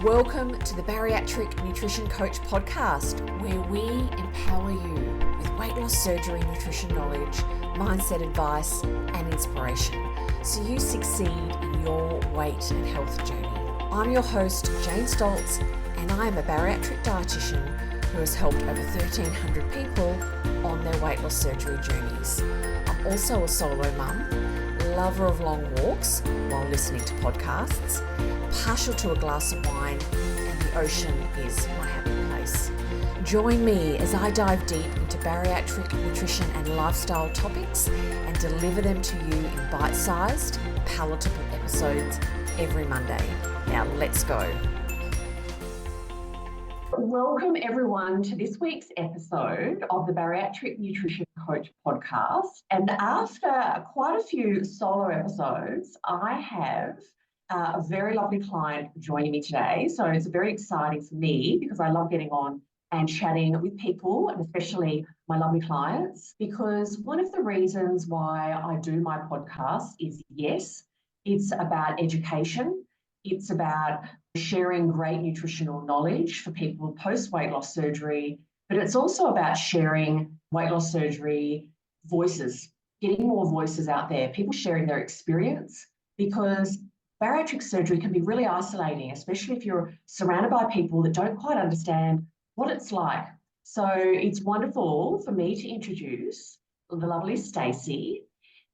Welcome to the Bariatric Nutrition Coach podcast, where we empower you with weight loss surgery, nutrition knowledge, mindset advice, and inspiration so you succeed in your weight and health journey. I'm your host, Jane Stoltz, and I am a bariatric dietitian who has helped over 1,300 people on their weight loss surgery journeys. I'm also a solo mum, lover of long walks while listening to podcasts, partial to a glass of wine, and the ocean is my happy place. Join me as I dive deep into bariatric nutrition and lifestyle topics and deliver them to you in bite-sized, palatable episodes every Monday. Now let's go. Welcome everyone to this week's episode of the Bariatric Nutrition Coach podcast. And after quite a few solo episodes, I have a very lovely client joining me today. So it's very exciting for me because I love getting on and chatting with people, and especially my lovely clients, because one of the reasons why I do my podcast is, yes, it's about education. It's about sharing great nutritional knowledge for people post-weight loss surgery, but it's also about sharing weight loss surgery voices, getting more voices out there, people sharing their experience, because bariatric surgery can be really isolating, especially if you're surrounded by people that don't quite understand what it's like. So it's wonderful for me to introduce the lovely Stacey.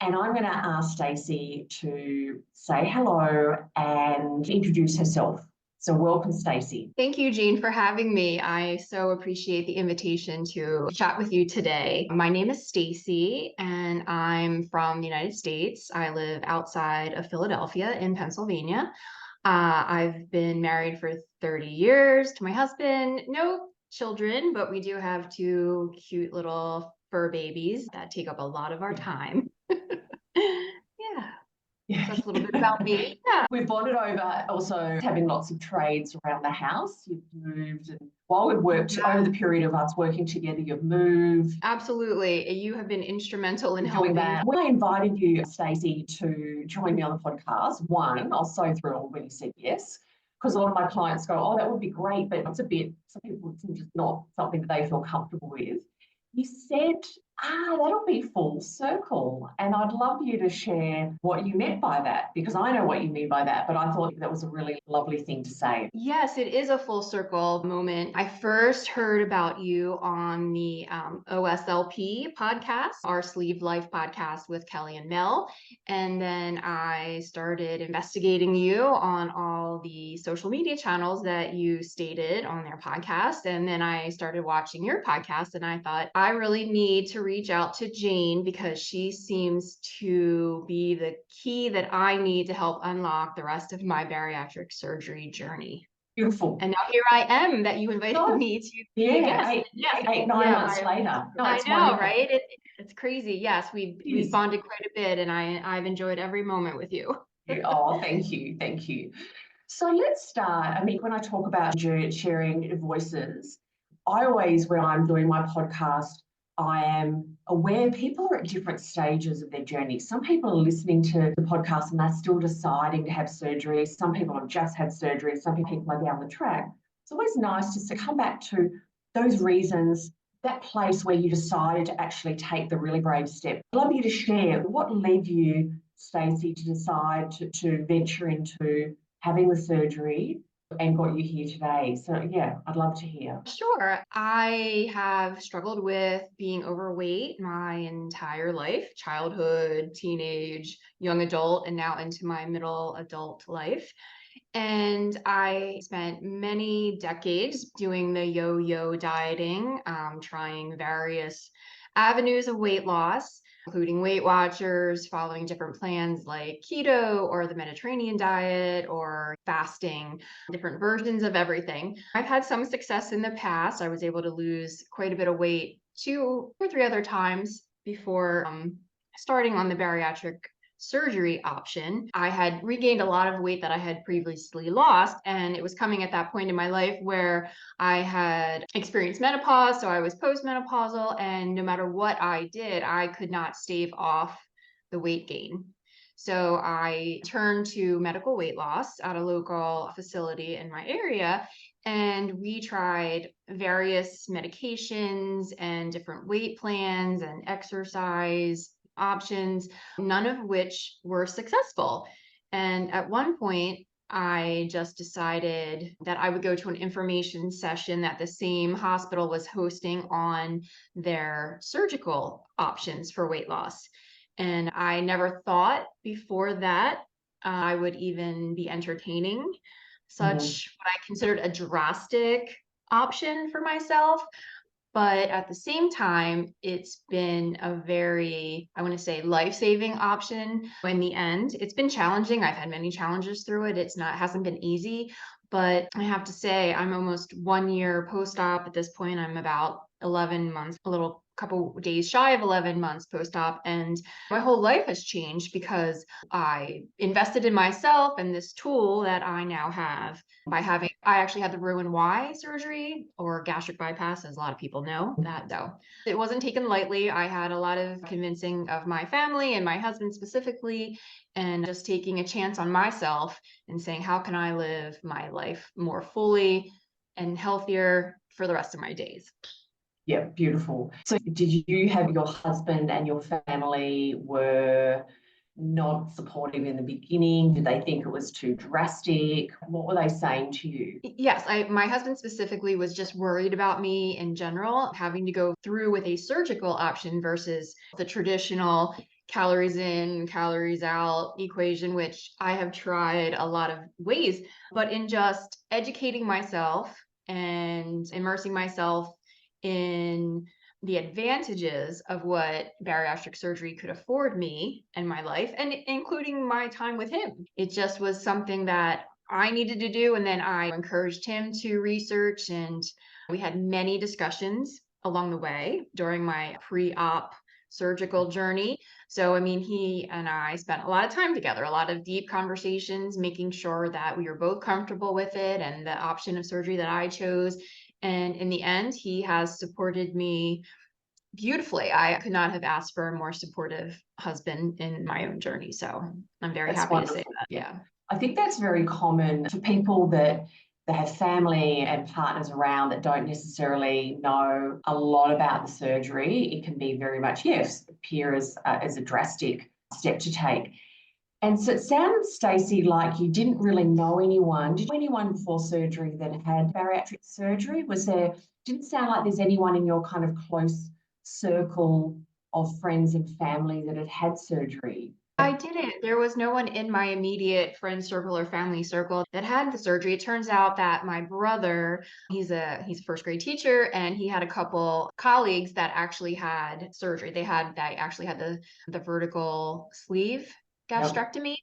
And I'm going to ask Stacey to say hello and introduce herself. So welcome, Stacey. Thank you, Jane, for having me. I so appreciate the invitation to chat with you today. My name is Stacey, and I'm from the United States. I live outside of Philadelphia in Pennsylvania. I've been married for 30 years to my husband. No children, but we do have two cute little fur babies that take up a lot of our time. Yeah. So that's a little bit about me. Yeah. We've bonded over also having lots of trades around the house. You've moved, and while we've worked over the period of us working together, you've moved. Absolutely. You have been instrumental in helping. That. When I invited you, Stacey, to join me on the podcast, one, I was so thrilled when you said yes, because a lot of my clients go, oh, that would be great, but it's a bit, some people, it's just not something that they feel comfortable with. You said, that'll be full circle. And I'd love you to share what you meant by that, because I know what you mean by that, but I thought that was a really lovely thing to say. Yes, it is a full circle moment. I first heard about you on the OSLP podcast, our Sleeve Life podcast with Kelly and Mel. And then I started investigating you on all the social media channels that you stated on their podcast. And then I started watching your podcast, and I thought, I really need to reach out to Jane because she seems to be the key that I need to help unlock the rest of my bariatric surgery journey. Beautiful. And now here I am that you invited me to. Yeah, 9 months later. No, I know, wonderful. Right? It's crazy. Yes, we've bonded quite a bit, and I've enjoyed every moment with you. Oh, thank you. Thank you. So let's start. I mean, when I talk about sharing voices, I always, when I'm doing my podcast, I am aware people are at different stages of their journey. Some people are listening to the podcast and they're still deciding to have surgery. Some people have just had surgery. Some people are down the track. It's always nice just to come back to those reasons, that place where you decided to actually take the really brave step. I'd love you to share what led you, Stacey, to decide to venture into having the surgery and got you here today. So yeah, I'd love to hear. Sure. I have struggled with being overweight my entire life, childhood, teenage, young adult, and now into my middle adult life. And I spent many decades doing the yo-yo dieting, trying various avenues of weight loss, including Weight Watchers, following different plans like keto or the Mediterranean diet or fasting, different versions of everything. I've had some success in the past. I was able to lose quite a bit of weight 2 or 3 other times before starting on the bariatric surgery option. I had regained a lot of weight that I had previously lost, and it was coming at that point in my life where I had experienced menopause, so I was postmenopausal, and no matter what I did, I could not stave off the weight gain. So I turned to medical weight loss at a local facility in my area. And we tried various medications and different weight plans and exercise options, none of which were successful. And at one point, I just decided that I would go to an information session that the same hospital was hosting on their surgical options for weight loss. And I never thought before that I would even be entertaining Mhm. such what I considered a drastic option for myself. But at the same time, it's been a very, I want to say, life-saving option in the end. It's been challenging. I've had many challenges through it. Hasn't been easy, but I have to say I'm almost 1 year post-op at this point. I'm about 11 months, a little couple days shy of 11 months post-op, and my whole life has changed because I invested in myself and this tool that I now have by having, I actually had the Roux-en-Y surgery, or gastric bypass, as a lot of people know that though. It wasn't taken lightly. I had a lot of convincing of my family and my husband specifically, and just taking a chance on myself and saying, how can I live my life more fully and healthier for the rest of my days? Yeah, beautiful. So did you have your husband and your family were not supportive in the beginning? Did they think it was too drastic? What were they saying to you? Yes, my husband specifically was just worried about me in general, having to go through with a surgical option versus the traditional calories in, calories out equation, which I have tried a lot of ways, but in just educating myself and immersing myself in the advantages of what bariatric surgery could afford me and my life, and including my time with him. It just was something that I needed to do. And then I encouraged him to research, and we had many discussions along the way during my pre-op surgical journey. So, I mean, he and I spent a lot of time together, a lot of deep conversations, making sure that we were both comfortable with it and the option of surgery that I chose. And in the end, he has supported me beautifully. I could not have asked for a more supportive husband in my own journey. So I'm very That's happy to say wonderful. that. Yeah. Yeah. I think that's very common for people that they have family and partners around that don't necessarily know a lot about the surgery. It can be very much, yes, appear as a drastic step to take. And so it sounds, Stacey, like you didn't really know anyone. Did you know anyone before surgery that had bariatric surgery? Didn't sound like there's anyone in your kind of close circle of friends and family that had had surgery. I didn't. There was no one in my immediate friend circle or family circle that had the surgery. It turns out that my brother, he's a first grade teacher, and he had a couple colleagues that actually had surgery. They actually had the vertical sleeve Yep. gastrectomy.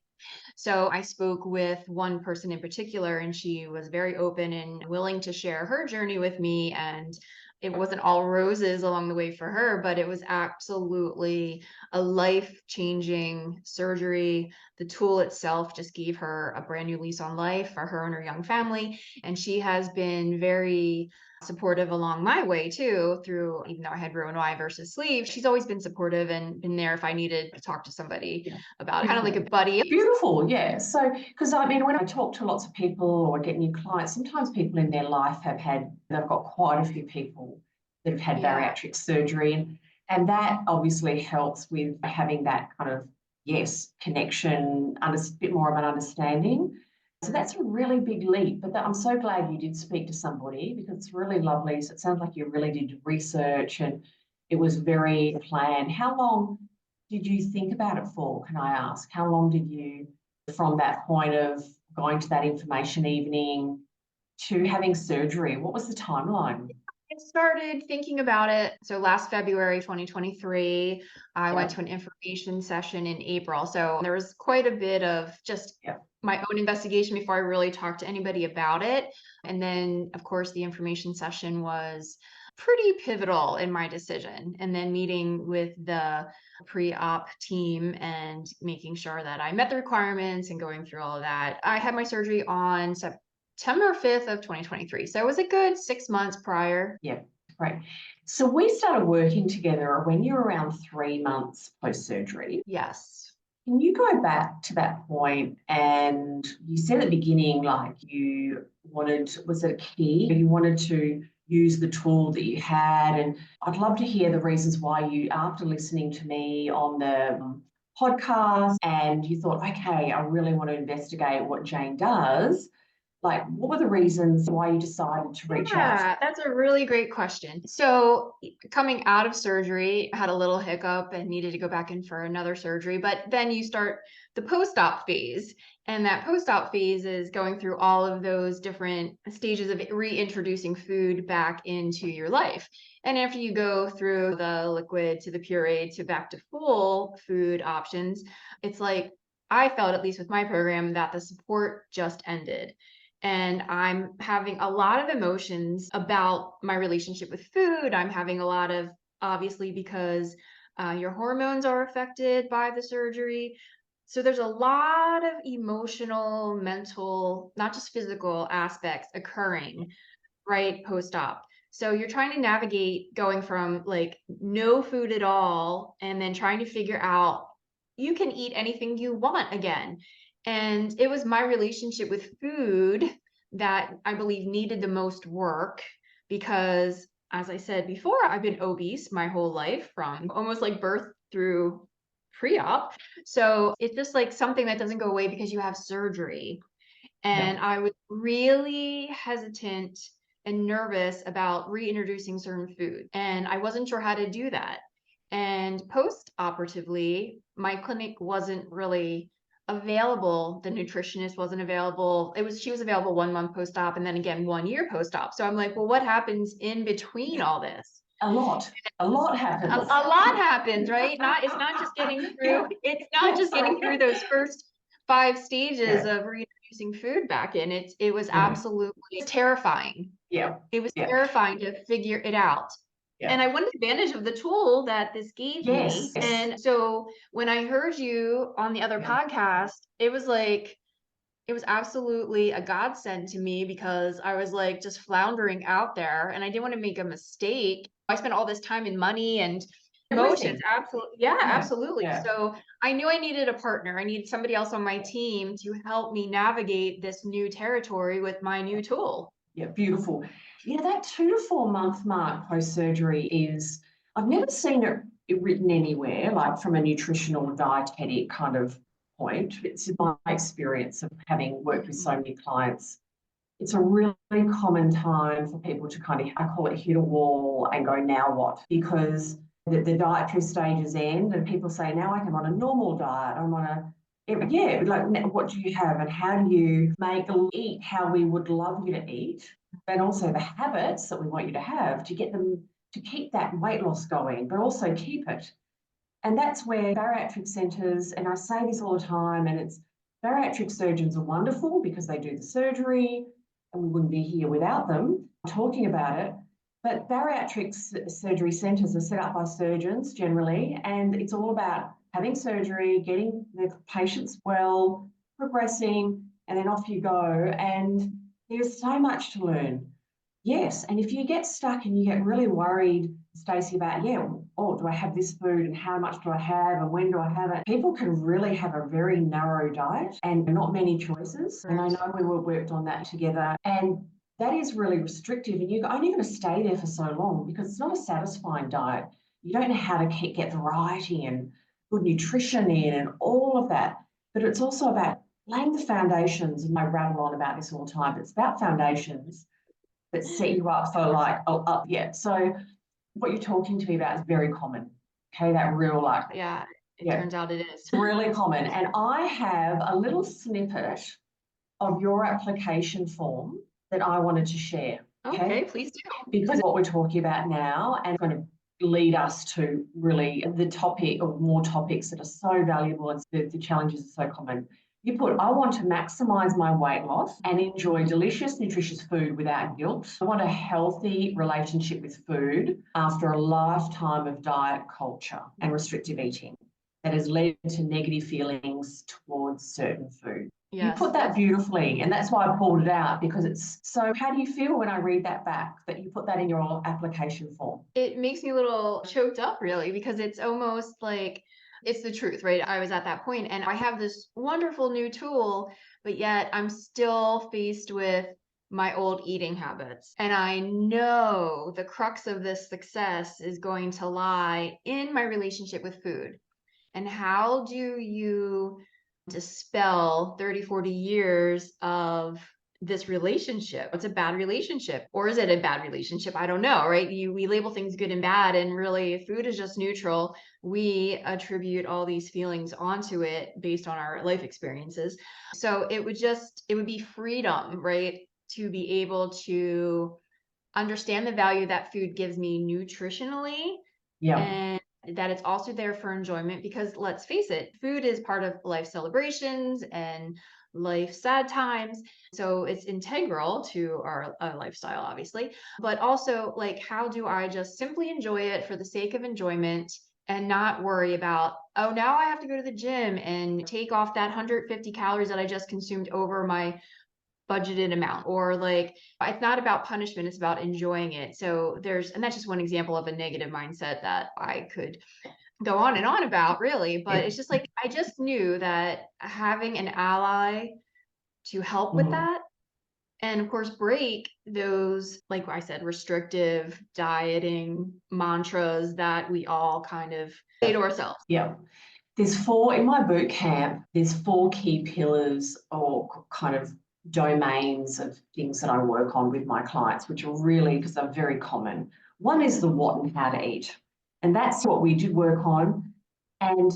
So I spoke with one person in particular, and she was very open and willing to share her journey with me. And it wasn't all roses along the way for her, but it was absolutely a life-changing surgery. The tool itself just gave her a brand new lease on life for her and her young family. And she has been very supportive along my way too, through, even though I had Roux-en-Y versus sleeve, she's always been supportive and been there if I needed to talk to somebody Yeah. about it, kind of like a buddy. Beautiful, yeah. So, because I mean, when I talk to lots of people or get new clients, sometimes people in their life they've got quite a few people that have had Yeah. bariatric surgery. And that obviously helps with having that kind of, yes, connection, a bit more of an understanding. So that's a really big leap. But I'm so glad you did speak to somebody because it's really lovely. So it sounds like you really did research and it was very planned. How long did you think about it for? Can I ask? How long did you, from that point of going to that information evening to having surgery, what was the timeline? I started thinking about it. So last February 2023, I went Yeah, to an information session in April. So there was quite a bit of just yeah, my own investigation before I really talked to anybody about it. And then, of course, the information session was pretty pivotal in my decision. And then meeting with the pre-op team and making sure that I met the requirements and going through all of that. I had my surgery on September 5th of 2023. So it was a good 6 months prior. yeah, great. So we started working together when you were around 3 months post surgery. Yes. Can you go back to that point? And you said at the beginning, like you wanted, was it a key? You wanted to use the tool that you had. And I'd love to hear the reasons why you, after listening to me on the podcast, and you thought, okay, I really want to investigate what Jane does. Like, what were the reasons why you decided to reach out? Yeah, that's a really great question. So, coming out of surgery, I had a little hiccup and needed to go back in for another surgery. But then you start the post-op phase. And that post-op phase is going through all of those different stages of reintroducing food back into your life. And after you go through the liquid to the puree to back to full food options, it's like I felt, at least with my program, that the support just ended. And I'm having a lot of emotions about my relationship with food. I'm having a lot of, obviously, because your hormones are affected by the surgery. So there's a lot of emotional, mental, not just physical aspects occurring right post-op. So you're trying to navigate going from like no food at all and then trying to figure out you can eat anything you want again. And it was my relationship with food that I believe needed the most work because, as I said before, I've been obese my whole life from almost like birth through pre-op. So it's just like something that doesn't go away because you have surgery. Yeah. And I was really hesitant and nervous about reintroducing certain food. And I wasn't sure how to do that. And post-operatively, my clinic wasn't really available. The nutritionist wasn't available. She was available 1 month post-op and then again 1 year post-op. So I'm like, well, what happens in between all this? A lot. A lot A happens. lot happens, right? It's not just getting through, it's not just getting through those first 5 stages of reintroducing food back in. It was absolutely terrifying. Yeah. It was terrifying to figure it out. Yeah. And I wanted advantage of the tool that this gave me. Yes. And so when I heard you on the other podcast, it was like, it was absolutely a godsend to me because I was like just floundering out there and I didn't want to make a mistake. I spent all this time and money and emotions. Absolutely. Yeah, absolutely. Yeah. So I knew I needed a partner. I needed somebody else on my team to help me navigate this new territory with my new tool. Yeah, beautiful. Yeah, that 2 to 4 month mark post-surgery is, I've never seen it written anywhere, like from a nutritional dietetic kind of point. It's my experience of having worked with so many clients. It's a really common time for people to kind of, I call it hit a wall and go, now what? Because the dietary stages end and people say, now I'm on a normal diet, I'm on a, yeah, like what do you have and how do you make eat how we would love you to eat, but also the habits that we want you to have to get them to keep that weight loss going, but also keep it. And that's where bariatric centres, and I say this all the time, and it's bariatric surgeons are wonderful because they do the surgery and we wouldn't be here without them talking about it. But bariatric surgery centres are set up by surgeons generally, and it's all about having surgery, getting the patients well, progressing, and then off you go. And there's so much to learn. Yes, and if you get stuck and you get really worried, Stacey, about, oh, do I have this food and how much do I have and when do I have it? People can really have a very narrow diet and not many choices. And I know we worked on that together. And that is really restrictive and you're only going to stay there for so long because it's not a satisfying diet. You don't know how to get variety and good nutrition in and all of that. But it's also about laying the foundations, and I rattle on about this all the time. It's about foundations that set you up for like, So what you're talking to me about is very common. Okay, that real like. Yeah, it turns out it is. It's really common. And I have a little snippet of your application form that I wanted to share. Okay, please do. Because what we're talking about now and going to lead us to really the topic or more topics that are so valuable and the challenges are so common. You put, I want to maximise my weight loss and enjoy delicious, nutritious food without guilt. I want a healthy relationship with food after a lifetime of diet culture and restrictive eating that has led to negative feelings towards certain food. Yes. You put that beautifully, and that's why I pulled it out because it's so. How do you feel when I read that back, that you put that in your application form? It makes me a little choked up, really, because it's almost like It's the truth, right? I was at that point and I have this wonderful new tool, but yet I'm still faced with my old eating habits. And I know the crux of this success is going to lie in my relationship with food. And how do you dispel 30, 40 years of this relationship? It's a bad relationship. Or is it a bad relationship? I don't know, right? We label things good and bad, and really food is just neutral. We attribute all these feelings onto it based on our life experiences. So it would be freedom, right? To be able to understand the value that food gives me nutritionally, Yeah. and that it's also there for enjoyment, because let's face it, food is part of life celebrations and life sad times. So it's integral to our lifestyle, obviously. But also, like, how do I just simply enjoy it for the sake of enjoyment and not worry about, oh, now I have to go to the gym and take off that 150 calories that I just consumed over my budgeted amount, or like it's not about punishment, it's about enjoying it. So and that's just one example of a negative mindset that I could go on and on about, really. But Yeah. it's just like I just knew that having an ally to help with Mhm. that, and of course break those, like I said, restrictive dieting mantras that we all kind of say to ourselves. Yeah. In my boot camp, there's 4 key pillars or kind of domains of things that I work on with my clients, which are really, because they're very common. One is the what and how to eat. And that's what we do work on. And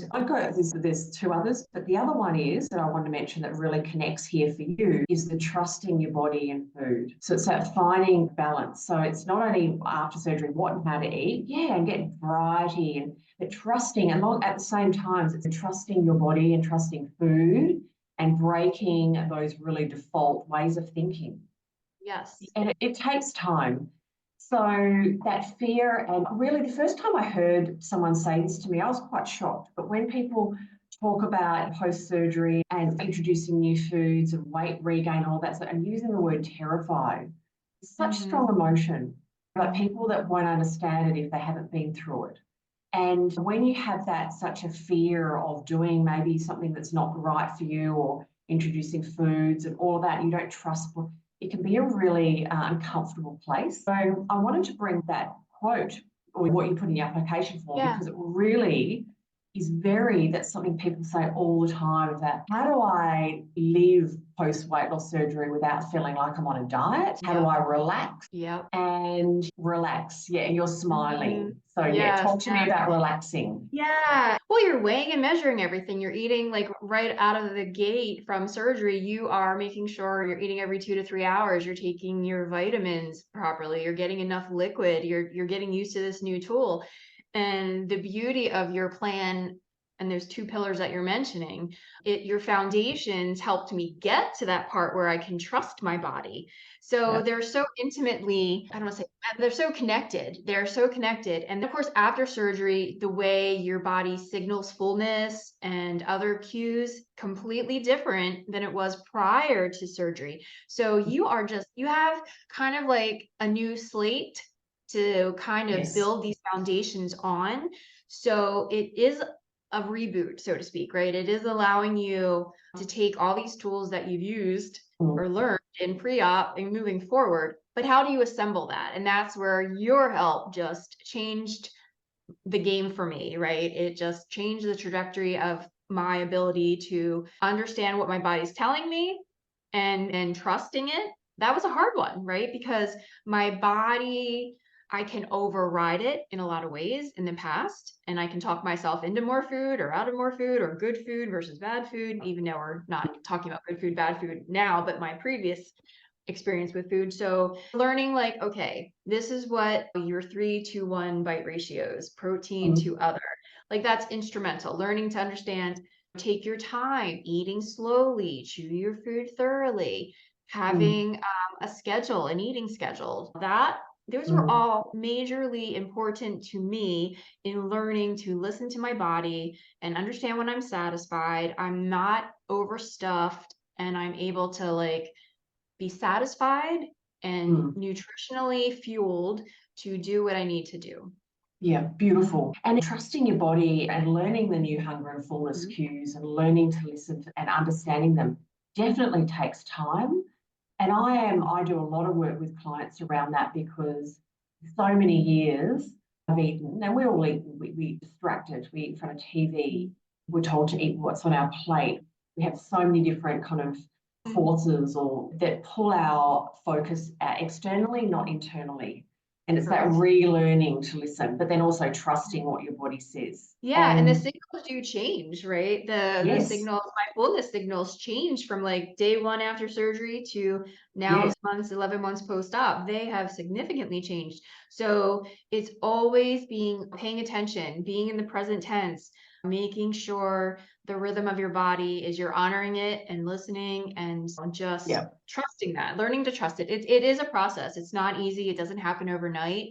there's 2 others, but the other one is that I want to mention that really connects here for you is the trusting your body and food. So it's that finding balance. So it's not only after surgery, what and how to eat, yeah, and get variety, but trusting, and at the same time, it's trusting your body and trusting food and breaking those really default ways of thinking. Yes. And it takes time. So that fear, and really the first time I heard someone say this to me, I was quite shocked. But when people talk about post-surgery and introducing new foods and weight regain, all that stuff, and using the word terrified, it's such strong emotion. But people that won't understand it if they haven't been through it. And when you have that such a fear of doing maybe something that's not right for you, or introducing foods and all of that, you don't trust, it can be a really uncomfortable place. So I wanted to bring that quote or what you put in your application form, Yeah. because it really is that's something people say all the time, that how do I live post weight loss surgery without feeling like I'm on a diet? How do I relax? Yep. And relax. Yeah, and you're smiling. So yeah, Yes. talk to me about relaxing. Yeah. Well, you're weighing and measuring everything. You're eating, like, right out of the gate from surgery. You are making sure you're eating every 2 to 3 hours. You're taking your vitamins properly. You're getting enough liquid. You're getting used to this new tool. And the beauty of your plan, and there's 2 pillars that you're mentioning, your foundations helped me get to that part where I can trust my body. So Yeah. they're so intimately, I don't want to say, they're so connected. They're so connected. And of course, after surgery, the way your body signals fullness and other cues, completely different than it was prior to surgery. So you have kind of like a new slate to kind of Yes. build these foundations on. So it is a reboot, so to speak, right? It is allowing you to take all these tools that you've used Mm. or learned in pre-op and moving forward, but how do you assemble that? And that's where your help just changed the game for me, right? It just changed the trajectory of my ability to understand what my body's telling me, and trusting it. That was a hard one, right? Because my body, I can override it in a lot of ways in the past, and I can talk myself into more food or out of more food, or good food versus bad food, even though we're not talking about good food, bad food now, but my previous experience with food. So learning, like, okay, this is what your 3-to-1 bite ratios, protein Mm. to other, like, that's instrumental. Learning to understand, take your time, eating slowly, chew your food thoroughly, Mm. having a schedule, an eating schedule. Those were Mm. all majorly important to me in learning to listen to my body and understand when I'm satisfied, I'm not overstuffed, and I'm able to, like, be satisfied and Mm. nutritionally fueled to do what I need to do. Yeah, beautiful. And trusting your body and learning the new hunger and fullness cues and learning to listen and understanding them definitely takes time. And I do a lot of work with clients around that because so many years I've eaten, and we all eat, we distracted, we eat in front of TV, we're told to eat what's on our plate. We have so many different kind of forces or that pull our focus externally, not internally. And it's that relearning to listen, but then also trusting what your body says. Yeah, and the signals do change, right? The Yes, signals, my fullness signals change from like day one after surgery to now yes, 11 months post-op. They have significantly changed. So it's always paying attention, being in the present tense, making sure the rhythm of your body is you're honoring it and listening and just yeah, trusting that, learning to trust it. It is a process. It's not easy. It doesn't happen overnight.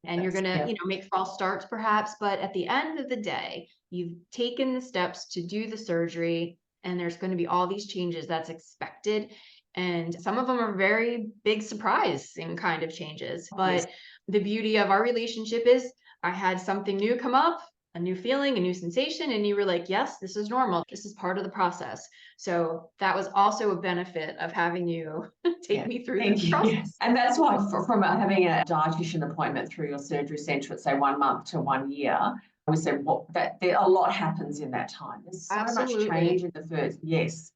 And you're that's, going to, yeah, make false starts perhaps, but at the end of the day, you've taken the steps to do the surgery and there's going to be all these changes that's expected. And some of them are very big surprising kind of changes. yes. But the beauty of our relationship is I had something new come up, a new feeling, a new sensation, and you were like, yes, this is normal. This is part of the process. So that was also a benefit of having you take Yeah, me through thank this you. process. Yes. And that's why from having a dietitian appointment through your surgery centre at say 1 month to 1 year, we said there a lot happens in that time. There's so much Absolutely. change in the first, yes.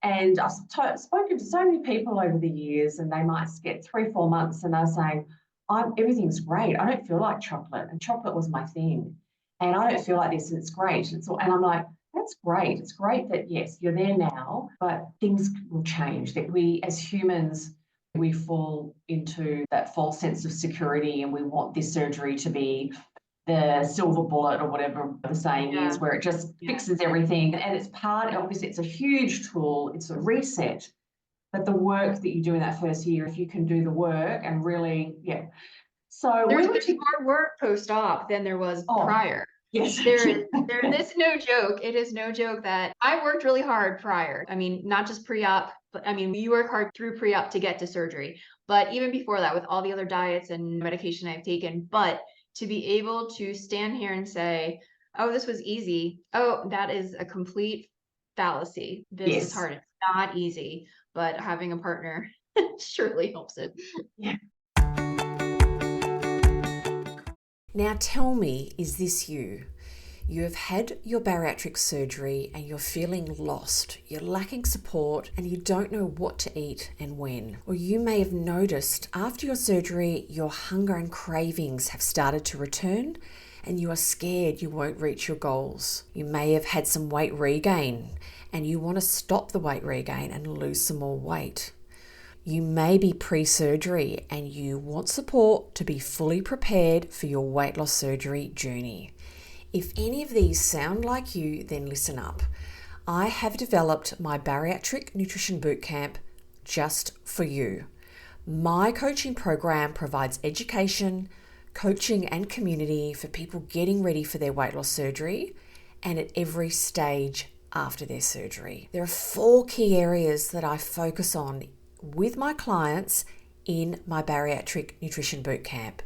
And I've spoken to so many people over the years, and they might get 3, 4 months, and they're saying, everything's great. I don't feel like chocolate, and chocolate was my thing, and I don't feel like this, and it's great. And I'm like, that's great. It's great that yes, you're there now, but things will change. That we as humans, we fall into that false sense of security, and we want this surgery to be the silver bullet or whatever the saying is, Yeah. where it just Yeah. fixes everything. And it's obviously, it's a huge tool, it's a reset. But the work that you do in that first year, if you can do the work and really, yeah. So There's more work post-op than there was prior. Yes. It's no joke. It is no joke that I worked really hard prior. I mean, not just pre-op, but I mean, you work hard through pre-op to get to surgery. But even before that, with all the other diets and medication I've taken, but to be able to stand here and say, oh, this was easy. Oh, that is a complete fallacy. This is Yes. hard. It's not easy, but having a partner surely helps it. Yeah. Now tell me, is this you? You have had your bariatric surgery and you're feeling lost, you're lacking support and you don't know what to eat and when. Or you may have noticed after your surgery, your hunger and cravings have started to return and you are scared you won't reach your goals. You may have had some weight regain and you want to stop the weight regain and lose some more weight. You may be pre-surgery and you want support to be fully prepared for your weight loss surgery journey. If any of these sound like you, then listen up. I have developed my Bariatric Nutrition Bootcamp just for you. My coaching program provides education, coaching and community for people getting ready for their weight loss surgery and at every stage after their surgery. There are 4 key areas that I focus on with my clients in my Bariatric Nutrition Bootcamp.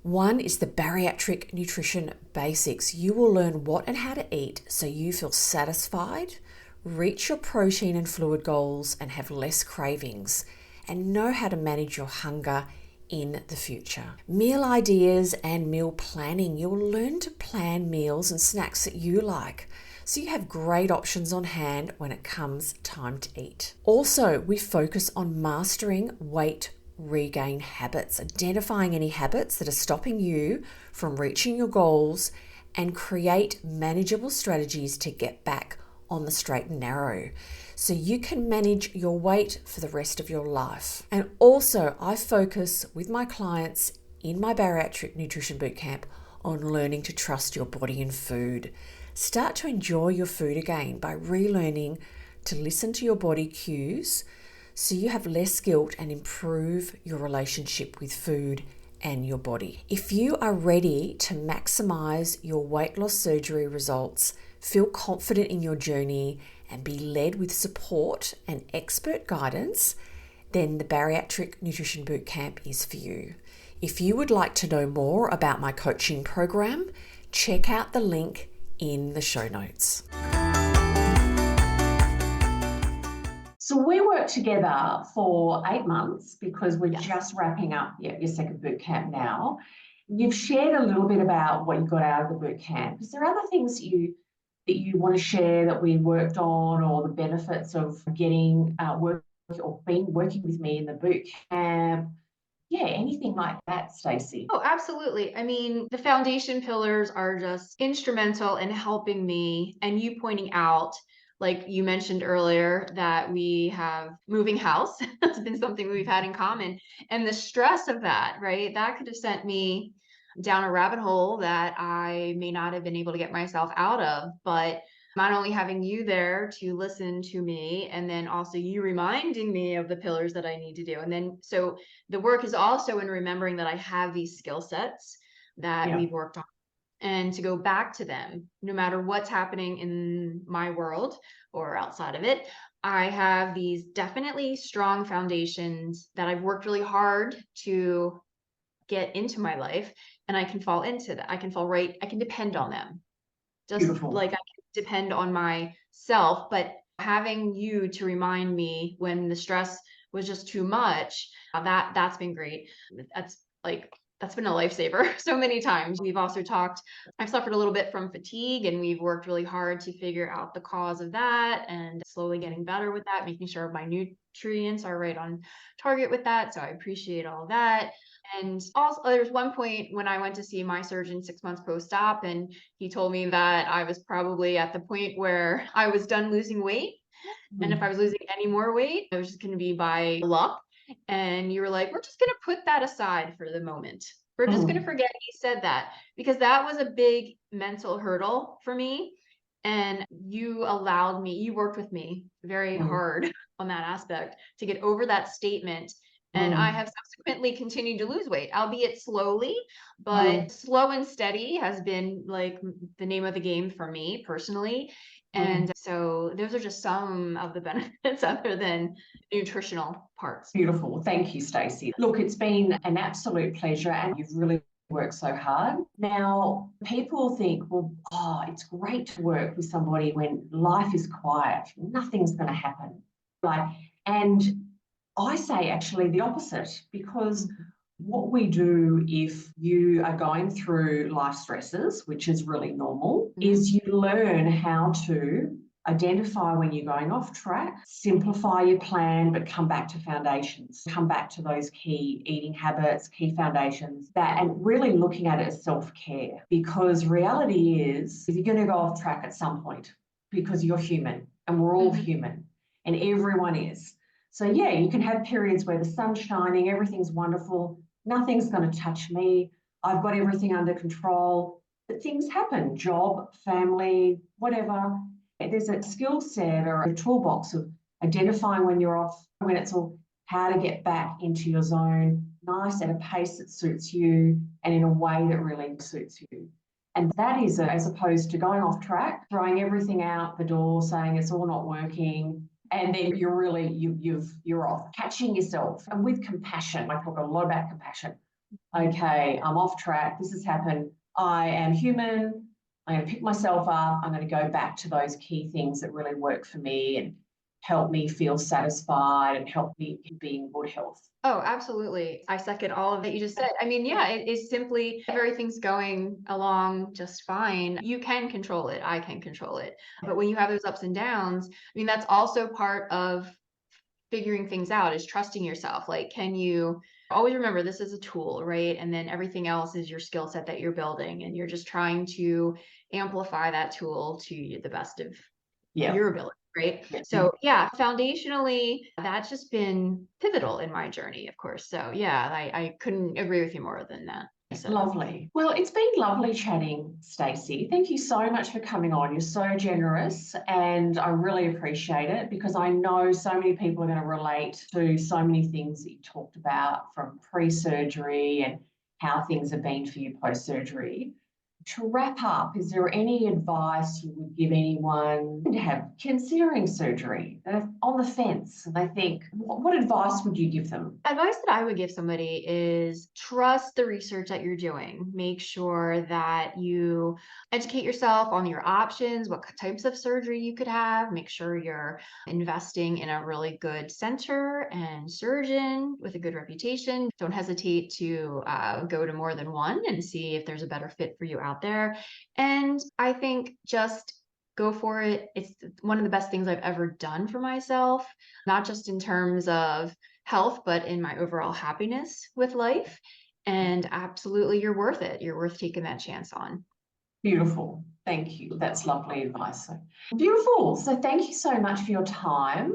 One is the Bariatric Nutrition Basics. You will learn what and how to eat so you feel satisfied, reach your protein and fluid goals and have less cravings, and know how to manage your hunger in the future. Meal ideas and meal planning. You'll learn to plan meals and snacks that you like, so you have great options on hand when it comes time to eat. Also, we focus on mastering weight regain habits, identifying any habits that are stopping you from reaching your goals and create manageable strategies to get back on the straight and narrow so you can manage your weight for the rest of your life. And also, I focus with my clients in my Bariatric Nutrition Bootcamp on learning to trust your body and food. Start to enjoy your food again by relearning to listen to your body cues so you have less guilt and improve your relationship with food and your body. If you are ready to maximize your weight loss surgery results, feel confident in your journey and be led with support and expert guidance, then the Bariatric Nutrition Bootcamp is for you. If you would like to know more about my coaching program, check out the link in the show notes. So we worked together for 8 months because we're just wrapping up your second boot camp now. You've shared a little bit about what you got out of the boot camp. Is there other things that you want to share that we worked on, or the benefits of getting working with me in the boot camp? Yeah, anything like that, Stacey? Oh, absolutely. I mean, the foundation pillars are just instrumental in helping me, and you pointing out, like you mentioned earlier, that we have moving house. That's been something we've had in common. And the stress of that, right? That could have sent me down a rabbit hole that I may not have been able to get myself out of. But not only having you there to listen to me, and then also you reminding me of the pillars that I need to do. And then, so the work is also in remembering that I have these skill sets that we've worked on, and to go back to them, no matter what's happening in my world or outside of it. I have these definitely strong foundations that I've worked really hard to get into my life, and I can fall into that. I can depend on them. Just Beautiful. like I can depend on myself, but having you to remind me when the stress was just too much, that's been great. That's been a lifesaver so many times. We've also talked, I've suffered a little bit from fatigue, and we've worked really hard to figure out the cause of that and slowly getting better with that, making sure my nutrients are right on target with that. So I appreciate all that. And also, there's one point when I went to see my surgeon 6 months post-op, and he told me that I was probably at the point where I was done losing weight. And if I was losing any more weight, it was just going to be by luck. And you were like, we're just going to put that aside for the moment. We're just going to forget he said that, because that was a big mental hurdle for me. And you worked with me very hard on that aspect to get over that statement. And I have subsequently continued to lose weight, albeit slowly, but slow and steady has been like the name of the game for me personally. And so those are just some of the benefits other than nutritional parts. Beautiful. Thank you, Stacey. Look, it's been an absolute pleasure, and you've really worked so hard. Now, people think, well, it's great to work with somebody when life is quiet, nothing's going to happen. And I say actually the opposite, because what we do if you are going through life stresses, which is really normal, is you learn how to identify when you're going off track, simplify your plan, but come back to foundations, come back to those key eating habits, key foundations, and really looking at it as self-care. Because reality is you're going to go off track at some point, because you're human, and we're all human, and everyone is. So yeah, you can have periods where the sun's shining, everything's wonderful, nothing's going to touch me, I've got everything under control, but things happen, job, family, whatever. There's a skill set or a toolbox of identifying when you're off, when it's all how to get back into your zone, nice at a pace that suits you and in a way that really suits you. And that is as opposed to going off track, throwing everything out the door, saying it's all not working, and then you're really, you're off. Catching yourself, and with compassion. I talk a lot about compassion. Okay, I'm off track. This has happened. I am human. I'm going to pick myself up. I'm going to go back to those key things that really work for me and help me feel satisfied and help me be in good health. Oh, absolutely. I second all of that you just said. I mean, yeah, it is simply if everything's going along just fine, you can control it. I can control it. But when you have those ups and downs, I mean, that's also part of figuring things out, is trusting yourself. Like, can you always remember this is a tool, right? And then everything else is your skill set that you're building, and you're just trying to amplify that tool to the best of your ability. Right. So yeah, foundationally, that's just been pivotal in my journey, of course. So yeah, I couldn't agree with you more than that. So. Lovely. Well, it's been lovely chatting, Stacey. Thank you so much for coming on. You're so generous, and I really appreciate it, because I know so many people are going to relate to so many things that you talked about, from pre-surgery and how things have been for you post-surgery, To wrap up, is there any advice you would give anyone to have considering surgery? They're on the fence and they think, what advice would you give them? Advice that I would give somebody is trust the research that you're doing. Make sure that you educate yourself on your options, what types of surgery you could have. Make sure you're investing in a really good center and surgeon with a good reputation. Don't hesitate to go to more than one and see if there's a better fit for you out there. And I think just go for it. It's one of the best things I've ever done for myself, not just in terms of health, but in my overall happiness with life. And absolutely, you're worth it. You're worth taking that chance on. Beautiful. Thank you. That's lovely advice. Beautiful. So thank you so much for your time.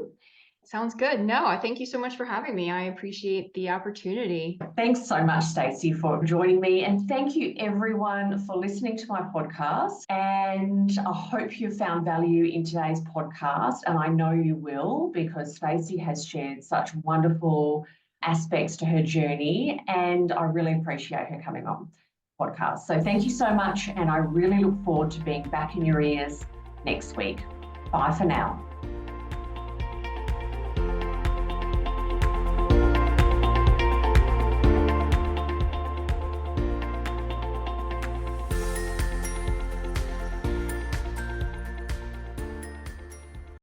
Sounds good. No, I thank you so much for having me. I appreciate the opportunity. Thanks so much, Stacey, for joining me. And thank you, everyone, for listening to my podcast. And I hope you found value in today's podcast. And I know you will, because Stacey has shared such wonderful aspects to her journey. And I really appreciate her coming on the podcast. So thank you so much. And I really look forward to being back in your ears next week. Bye for now.